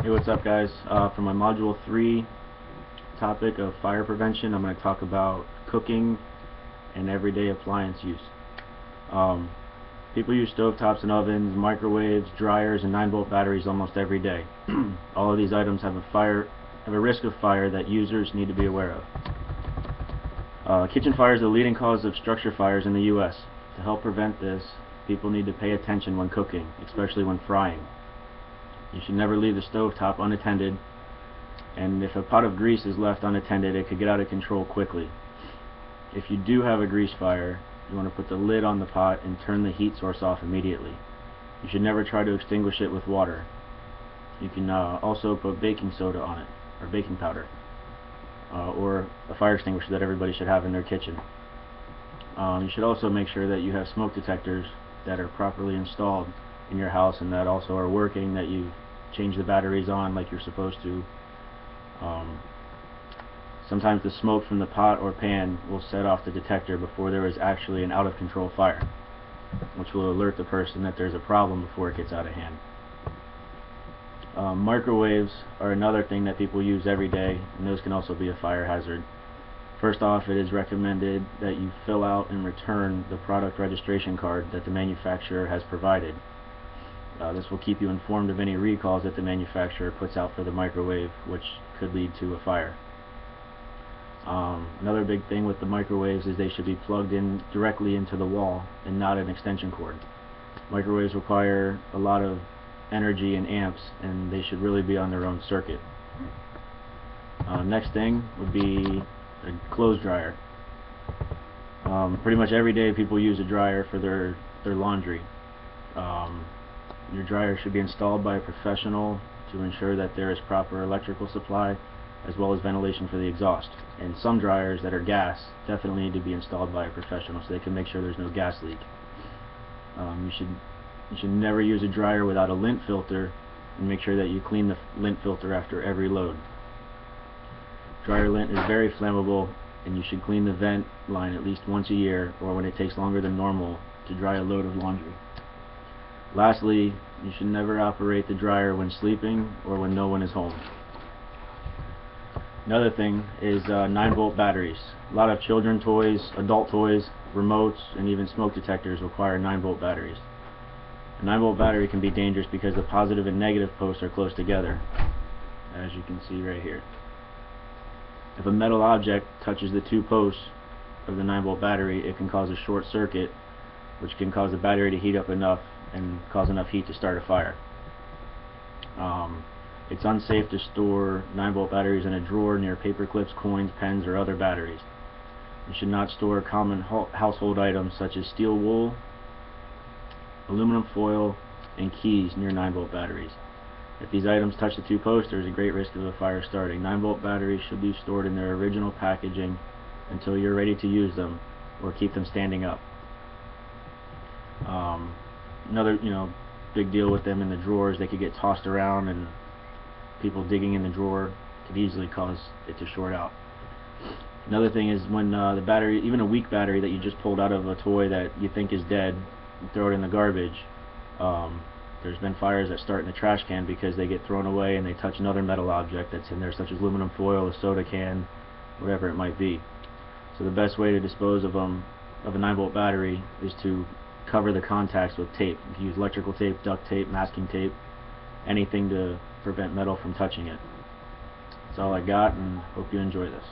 Hey, what's up guys? For my Module 3 topic of fire prevention, I'm going to talk about cooking and everyday appliance use. People use stovetops and ovens, microwaves, dryers, and 9-volt batteries almost every day. All of these items have a risk of fire that users need to be aware of. Kitchen fire is the leading cause of structure fires in the U.S. To help prevent this, people need to pay attention when cooking, especially when frying. You should never leave the stovetop unattended, and if a pot of grease is left unattended, it could get out of control quickly. If you do have a grease fire, you want to put the lid on the pot and turn the heat source off immediately. You should never try to extinguish it with water. You can also put baking soda on it, or baking powder, or a fire extinguisher that everybody should have in their kitchen. You should also make sure that you have smoke detectors that are properly installed in your house and that also are working, that you change the batteries on like you're supposed to. Sometimes the smoke from the pot or pan will set off the detector before there is actually an out of control fire, which will alert the person that there's a problem before it gets out of hand. Microwaves are another thing that people use every day, and those can also be a fire hazard. First off, it is recommended that you fill out and return the product registration card that the manufacturer has provided. This will keep you informed of any recalls that the manufacturer puts out for the microwave, which could lead to a fire. Another big thing with the microwaves is they should be plugged in directly into the wall and not an extension cord. Microwaves require a lot of energy and amps, and they should really be on their own circuit. Next thing would be a clothes dryer. Pretty much every day people use a dryer for their laundry. Your dryer should be installed by a professional to ensure that there is proper electrical supply as well as ventilation for the exhaust. And some dryers that are gas definitely need to be installed by a professional so they can make sure there's no gas leak. You should never use a dryer without a lint filter, and make sure that you clean the lint filter after every load. Dryer lint is very flammable, and you should clean the vent line at least once a year, or when it takes longer than normal to dry a load of laundry. Lastly, you should never operate the dryer when sleeping or when no one is home. Another thing is 9-volt batteries. A lot of children toys, adult toys, remotes, and even smoke detectors require 9-volt batteries. A 9-volt battery can be dangerous because the positive and negative posts are close together, as you can see right here. If a metal object touches the two posts of the 9-volt battery, it can cause a short circuit, which can cause the battery to heat up enough and cause enough heat to start a fire. It's unsafe to store 9-volt batteries in a drawer near paper clips, coins, pens, or other batteries. You should not store common household items such as steel wool, aluminum foil, and keys near 9-volt batteries. If these items touch the two posts, there is a great risk of a fire starting. 9-volt batteries should be stored in their original packaging until you're ready to use them, or keep them standing up. Another big deal with them in the drawers, they could get tossed around, and people digging in the drawer could easily cause it to short out. Another thing is when the battery, even a weak battery that you just pulled out of a toy that you think is dead, you throw it in the garbage. There's been fires that start in the trash can because they get thrown away and they touch another metal object that's in there, such as aluminum foil, a soda can, whatever it might be. So the best way to dispose of a 9-volt battery is to cover the contacts with tape. You can use electrical tape, duct tape, masking tape, anything to prevent metal from touching it. That's all I got, and hope you enjoy this.